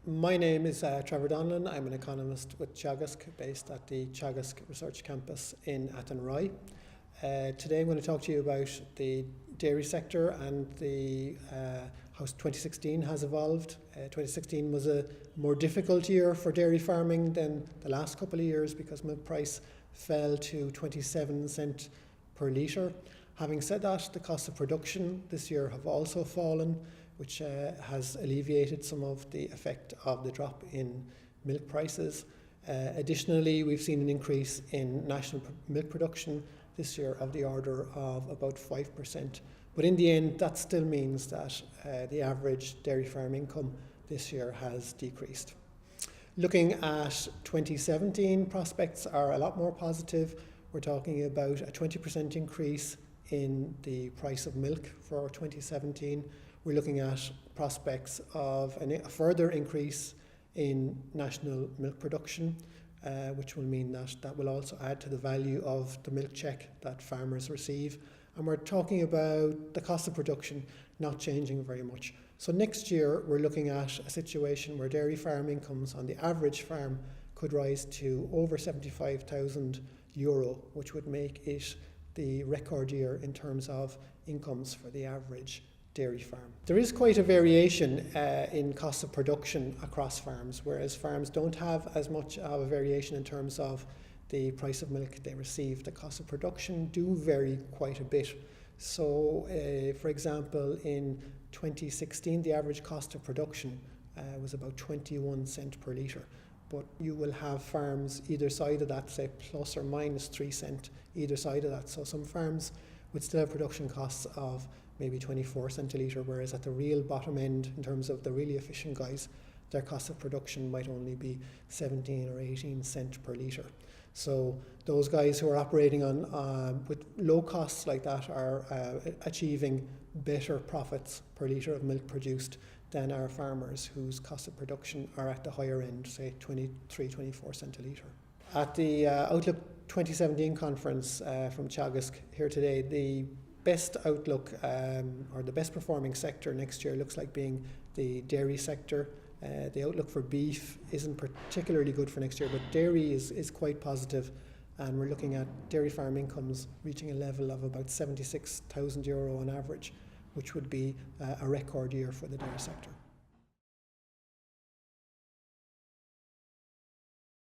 My name is Trevor Donnellan. I'm an economist with Teagasc, based at the Teagasc Research Campus in Athenry. Today I'm going to talk to you about the dairy sector and how 2016 has evolved. 2016 was a more difficult year for dairy farming than the last couple of years because milk price fell to 27 cents per litre. Having said that, the cost of production this year have also fallen, which has alleviated some of the effect of the drop in milk prices. Additionally, we've seen an increase in national milk production this year of the order of about 5%. But in the end, that still means that the average dairy farm income this year has decreased. Looking at 2017, prospects are a lot more positive. We're talking about a 20% increase in the price of milk for 2017. We're looking at prospects of a further increase in national milk production, which will mean that will also add to the value of the milk check that farmers receive. And we're talking about the cost of production not changing very much. So next year, we're looking at a situation where dairy farm incomes on the average farm could rise to over €75,000, which would make it the record year in terms of incomes for the average dairy farm. There is quite a variation in cost of production across farms, whereas farms don't have as much of a variation in terms of the price of milk they receive. The cost of production do vary quite a bit. So, for example, in 2016, the average cost of production was about 21 cents per litre. But you will have farms either side of that, say plus or minus 3 cents either side of that. So some farms would still have production costs of maybe 24 cents a litre, whereas at the real bottom end, in terms of the really efficient guys, their cost of production might only be 17 or 18 cents per litre. So those guys who are operating on with low costs like that are achieving better profits per litre of milk produced than our farmers whose cost of production are at the higher end, say 23, 24 cents a litre. At the Outlook 2017 conference from Teagasc here today, the best outlook or the best performing sector next year looks like being the dairy sector. The outlook for beef isn't particularly good for next year, but dairy is quite positive, and we're looking at dairy farm incomes reaching a level of about €76,000 on average, which would be a record year for the dairy sector.